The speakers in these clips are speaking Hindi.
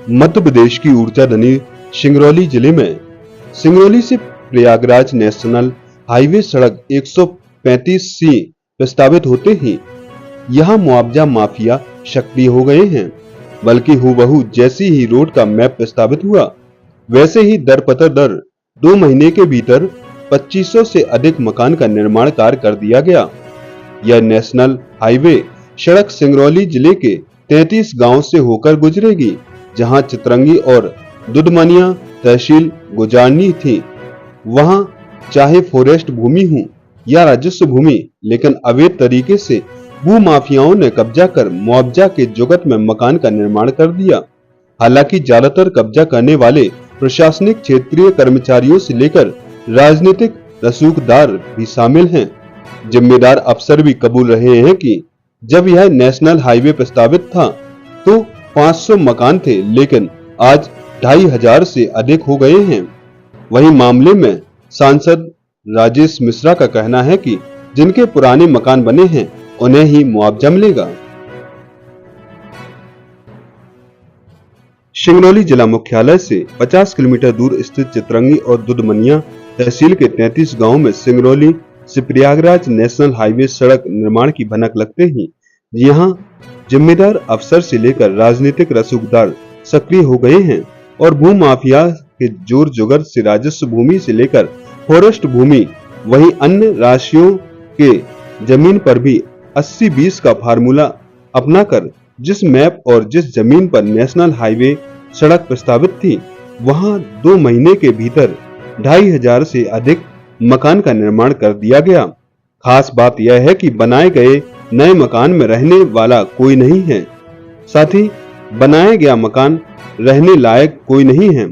मध्य प्रदेश की ऊर्जा धनी सिंगरौली जिले में सिंगरौली से प्रयागराज नेशनल हाईवे सड़क 135C प्रस्तावित होते ही यहां मुआवजा माफिया सक्रिय हो गए हैं। बल्कि हूबहू जैसी ही रोड का मैप प्रस्तावित हुआ, वैसे ही दर पतर दर 2 महीने के भीतर 2500 से अधिक मकान का निर्माण कार्य कर दिया गया। यह नेशनल हाईवे सड़क सिंगरौली जिले के 33 गांव से होकर गुजरेगी, जहां चितरंगी और दुधमनिया तहसील गुजारनी थी। वहां चाहे फॉरेस्ट भूमि हो या राजस्व भूमि, लेकिन अवैध तरीके से भू माफियाओं ने कब्जा कर मुआवजा के जुगत में मकान का निर्माण कर दिया। हालांकि ज्यादातर कब्जा करने वाले प्रशासनिक क्षेत्रीय कर्मचारियों से लेकर राजनीतिक रसूखदार भी शामिल हैं। जिम्मेदार अफसर भी कबूल रहे हैं कि जब यह नेशनल हाईवे प्रस्तावित था तो 500 मकान थे, लेकिन आज 2500 से अधिक हो गए हैं। वहीं मामले में सांसद राजेश मिश्रा का कहना है कि जिनके पुराने मकान बने हैं उन्हें ही मुआवजा मिलेगा। सिंगरौली जिला मुख्यालय से 50 किलोमीटर दूर स्थित चितरंगी और दुधमनिया तहसील के 33 गांवों में सिंगरौली से प्रयागराज नेशनल हाईवे सड़क निर्माण की भनक लगते ही यहां जिम्मेदार अफसर से लेकर राजनीतिक रसूखदार सक्रिय हो गए हैं और भू माफिया के जोर जुगर से राजस्व भूमि से लेकर फॉरेस्ट भूमि, वहीं अन्य राशियों के जमीन पर भी 80-20 का फार्मूला अपनाकर जिस मैप और जिस जमीन पर नेशनल हाईवे सड़क प्रस्तावित थी, वहां 2 महीने के भीतर 2500 से अधिक मकान का निर्माण कर दिया गया। खास बात यह है कि बनाए गए नए मकान में रहने वाला कोई नहीं है, साथ ही बनाया गया मकान रहने लायक कोई नहीं है।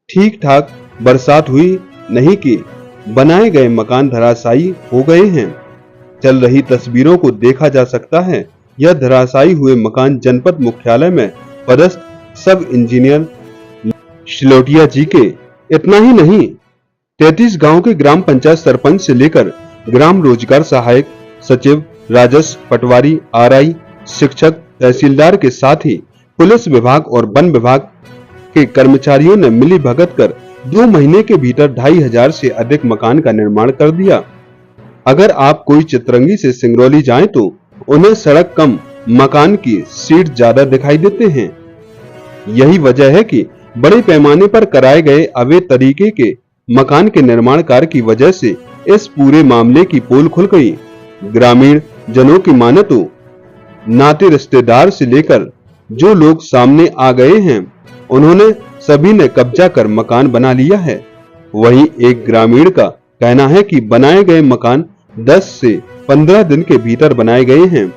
ठीक ठाक बरसात हुई नहीं कि बनाए गए मकान धराशायी हो गए हैं। चल रही तस्वीरों को देखा जा सकता है। यह धराशायी हुए मकान जनपद मुख्यालय में पदस्थ सब इंजीनियर शिलोटिया जी के। इतना ही नहीं, 33 गांव के ग्राम पंचायत सरपंच से लेकर ग्राम रोजगार सहायक, सचिव, राजस्व, पटवारी, आरआई, शिक्षक, तहसीलदार के साथ ही पुलिस विभाग और वन विभाग के कर्मचारियों ने मिली भगत कर 2 महीने के भीतर 2500 से अधिक मकान का निर्माण कर दिया। अगर आप कोई चितरंगी से सिंगरौली जाएं तो उन्हें सड़क कम मकान की सीट ज्यादा दिखाई देते हैं। यही वजह है कि बड़े पैमाने पर कराए गए अवैध तरीके के मकान के निर्माण कार्य की वजह से इस पूरे मामले की पोल खुल गई। ग्रामीण जनों की माने तो नाते रिश्तेदार से लेकर जो लोग सामने आ गए हैं, उन्होंने सभी ने कब्जा कर मकान बना लिया है। वहीं एक ग्रामीण का कहना है कि बनाए गए मकान 10 से 15 दिन के भीतर बनाए गए हैं।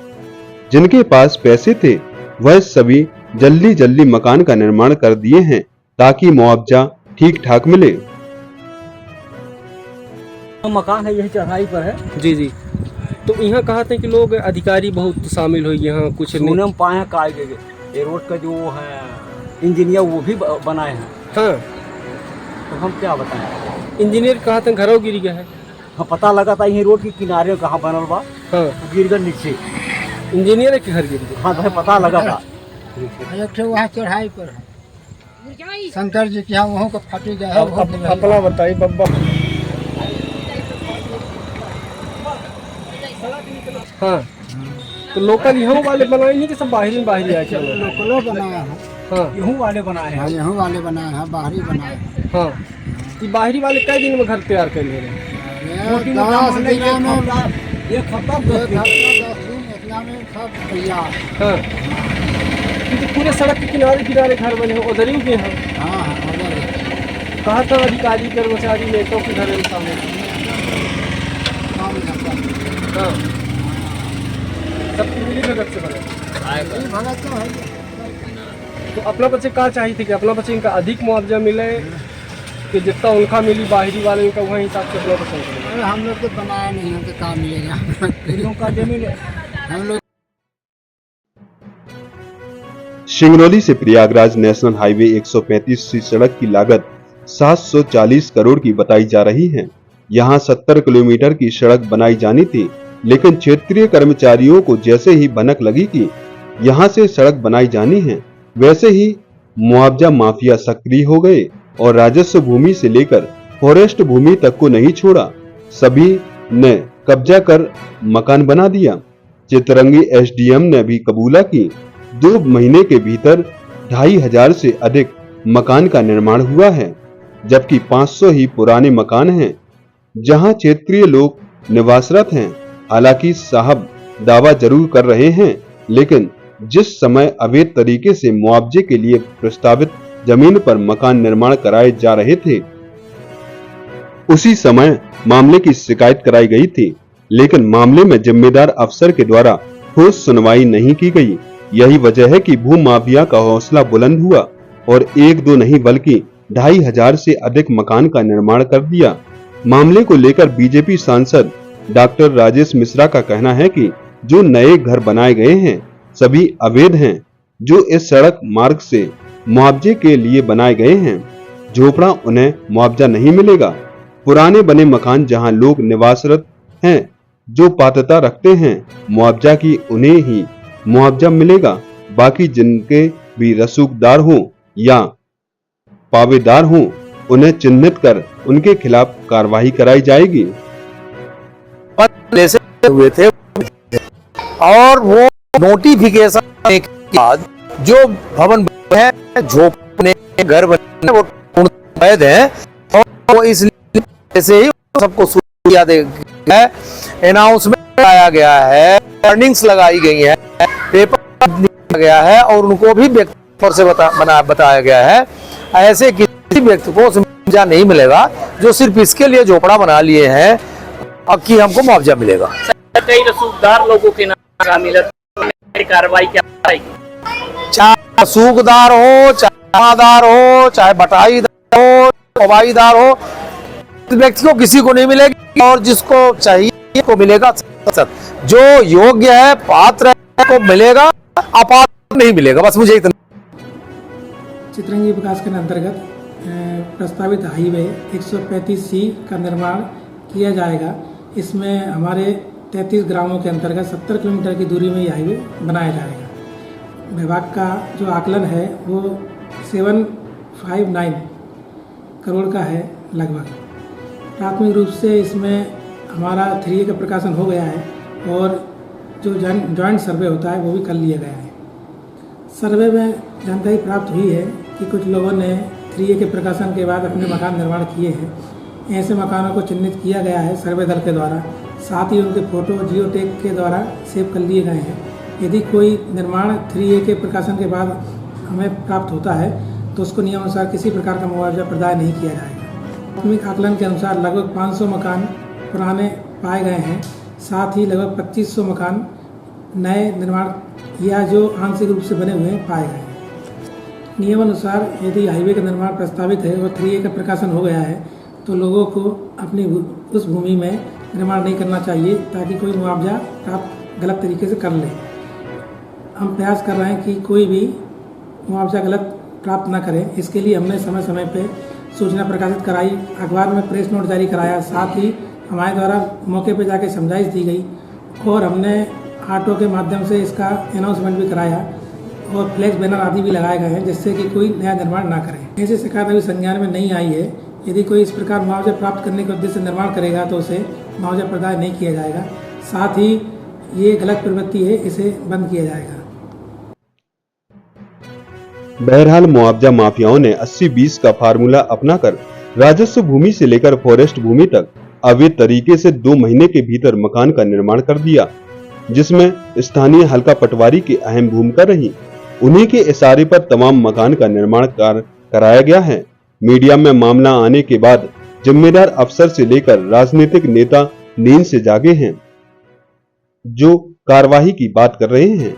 जिनके पास पैसे थे वह सभी जल्दी जल्दी मकान का निर्माण कर दिए हैं ताकि मुआवजा ठीक ठाक मिले। मकान है, यही चढ़ाई पर है। जी जी। तो यहाँ कहते हैं कि लोग अधिकारी बहुत शामिल हो, यहाँ कुछ सुनम पाए का ये रोड का जो है इंजीनियर वो भी बनाए हैं। हाँ, तो हम क्या बताएं। इंजीनियर कहते हैं घरों गिर गया है। हाँ, पता लगा था यही रोड के किनारे कहाँ बनल बा। हाँ, गिर गया नीचे। इंजीनियर के घर गिर गया। हाँ, तो पता लगा था। एक वहाँ चढ़ाई पर है शंकर जी के यहाँ, वहाँ का फटी गया है। अपना बताइए बब्बा। हाँ, तो लोकल यहाँ वाले बनाए नहीं कि सब बाहरी बाहरी आके लोकलो बनाया है। हाँ, यहूँ वाले बनाए हैं। यहाँ वाले बनाए हैं, बाहरी बनाए हैं। हाँ, ये बाहरी वाले कई दिन में घर तैयार कर ले रहे हैं। एक हफ्ता 10 दिन इतना में सब तैयार। हाँ, तो पूरे सड़क के किनारे किनारे घर बने हैं, उधर ही के हैं। हाँ हाँ, कहाँ था अधिकारी कर्मचारी नेताओं के घर सामने। हाँ, सबकी मिली भगत से बने। भगत तो है। तो अपना बच्चे कहाँ चाहिए थे कि अपना बच्चे इनका अधिक मुआवजा मिले कि जितना उनका मिली बाहरी वाले इनका वही हिसाब से अपना पसंद करें। हम लोग तो बनाया नहीं है तो काम मिलेगा। का जमीन हम लोग सिंगरौली से प्रयागराज नेशनल हाईवे 135 सड़क की लागत 740 करोड़ की बताई जा रही है। यहां 70 किलोमीटर की सड़क बनाई जानी थी, लेकिन क्षेत्रीय कर्मचारियों को जैसे ही भनक लगी कि यहां से सड़क बनाई जानी है, वैसे ही मुआवजा माफिया सक्रिय हो गए और राजस्व भूमि से लेकर फॉरेस्ट भूमि तक को नहीं छोड़ा, सभी ने कब्जा कर मकान बना दिया। चितरंगी एसडीएम ने भी कबूला कि 2 महीने के भीतर 2500 से अधिक मकान का निर्माण हुआ है, जबकि 500 ही पुराने मकान हैं जहां क्षेत्रीय लोग निवासरत हैं। हालांकि साहब दावा जरूर कर रहे हैं, लेकिन जिस समय अवैध तरीके से मुआवजे के लिए प्रस्तावित जमीन पर मकान निर्माण कराए जा रहे थे, उसी समय मामले की शिकायत कराई गई थी, लेकिन मामले में जिम्मेदार अफसर के द्वारा ठोस सुनवाई नहीं की गई। यही वजह है कि भू माफिया का हौसला बुलंद हुआ और 1-2 नहीं बल्कि 2500 से अधिक मकान का निर्माण कर दिया। मामले को लेकर बीजेपी सांसद डॉक्टर राजेश मिश्रा का कहना है कि जो नए घर बनाए गए हैं सभी अवैध हैं, जो इस सड़क मार्ग से मुआवजे के लिए बनाए गए हैं। झोपड़ा उन्हें मुआवजा नहीं मिलेगा। पुराने बने मकान जहां लोग निवासरत हैं, जो पात्रता रखते हैं मुआवजा की, उन्हें ही मुआवजा मिलेगा। बाकी जिनके भी रसूखदार हों या पावेदार हों, उन्हें चिन्हित कर उनके खिलाफ कार्रवाई कराई जाएगी। जैसे हुए थे और वो नोटिफिकेशन के बाद जो भवन है, झोपड़े घर बने, वो वैध है और वो इसलिए जैसे ही सबको सूचना दे अनाउंसमेंट आया गया है, वार्निंग्स लगाई गई है, पेपर दिया गया है और उनको भी व्यक्ति से बताया गया है ऐसे किसी व्यक्ति को मुआवजा नहीं मिलेगा जो सिर्फ इसके लिए झोपड़ा बना लिए हैं अब कि हमको मुआवजा मिलेगा। कई रसूखदार लोगों के नाम का मिलत कार्रवाई क्या आएगी? चाहे रसूखदार हो, चाहे जमादार हो, चाहे बटाईदार हो, पवाईदार हो, व्यक्ति को किसी को नहीं मिलेगी और जिसको चाहिए को मिलेगा। जो योग्य है, पात्र है को मिलेगा, अपात्र नहीं मिलेगा। बस मुझे इतना। चितरंगी विकासखंड अंतर्गत प्रस्तावित हाईवे 135C का निर्माण किया जाएगा। इसमें हमारे 33 ग्रामों के अंतर्गत 70 किलोमीटर की दूरी में ये हाईवे बनाया जाएगा। विभाग का जो आकलन है वो 759 करोड़ का है लगभग। प्राथमिक रूप से इसमें हमारा 3A का प्रकाशन हो गया है और जो जॉइंट सर्वे होता है वो भी कर लिया गया है। सर्वे में जानकारी प्राप्त हुई है कि कुछ लोगों ने 3A के प्रकाशन के बाद अपने मकान निर्माण किए हैं। ऐसे मकानों को चिन्हित किया गया है सर्वे दल के द्वारा, साथ ही उनके फोटो जियो टैग के द्वारा सेव कर लिए गए हैं। यदि कोई निर्माण 3A के प्रकाशन के बाद हमें प्राप्त होता है तो उसको नियमानुसार किसी प्रकार का मुआवजा प्रदान नहीं किया जाएगा। प्राथमिक आकलन के अनुसार लगभग 500 मकान पुराने पाए गए हैं, साथ ही लगभग 2500 मकान नए निर्माण या जो आंशिक रूप से बने हुए पाए गए हैं। नियमानुसार यदि हाईवे का निर्माण प्रस्तावित है और 3A का प्रकाशन हो गया है तो लोगों को अपनी उस भूमि में निर्माण नहीं करना चाहिए ताकि कोई मुआवजा प्राप्त गलत तरीके से कर ले। हम प्रयास कर रहे हैं कि कोई भी मुआवजा गलत प्राप्त न करें। इसके लिए हमने समय समय पे सूचना प्रकाशित कराई, अखबार में प्रेस नोट जारी कराया, साथ ही हमारे द्वारा मौके पे जाके समझाइश दी गई और हमने ऑटो के माध्यम से इसका अनाउंसमेंट भी कराया और फ्लैक्स बैनर आदि भी लगाए गए हैं जिससे कि कोई नया निर्माण ना करे। ऐसी शिकायत अभी संज्ञान में नहीं आई है। यदि कोई इस प्रकार मुआवजा प्राप्त करने के उद्देश्य से निर्माण करेगा तो उसे मुआवजा प्रदान नहीं किया जाएगा। साथ ही ये गलत प्रवृत्ति है, इसे बंद किया जाएगा। बहरहाल मुआवजा माफियाओं ने 80-20 का फार्मूला अपनाकर राजस्व भूमि से लेकर फॉरेस्ट भूमि तक अवैध तरीके से 2 महीने के भीतर मकान का निर्माण कर दिया, जिसमें स्थानीय हल्का पटवारी की अहम भूमिका रही। उन्हीं के इशारे पर तमाम मकान का निर्माण कार्य कराया गया है। मीडिया में मामला आने के बाद जिम्मेदार अफसर से लेकर राजनीतिक नेता नींद से जागे हैं, जो कार्रवाई की बात कर रहे हैं।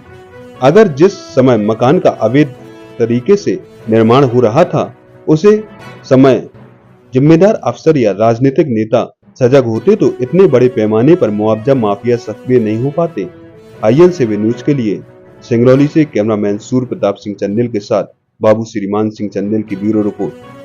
अगर जिस समय मकान का अवैध तरीके से निर्माण हो रहा था उसे समय जिम्मेदार अफसर या राजनीतिक नेता सजग होते तो इतने बड़े पैमाने पर मुआवजा माफिया सक्रिय नहीं हो पाते। IN7 न्यूज के लिए सिंगरौली से कैमरामैन सूर्य प्रताप सिंह चंदेल के साथ बाबू श्रीमान सिंह चंदेल की ब्यूरो रिपोर्ट।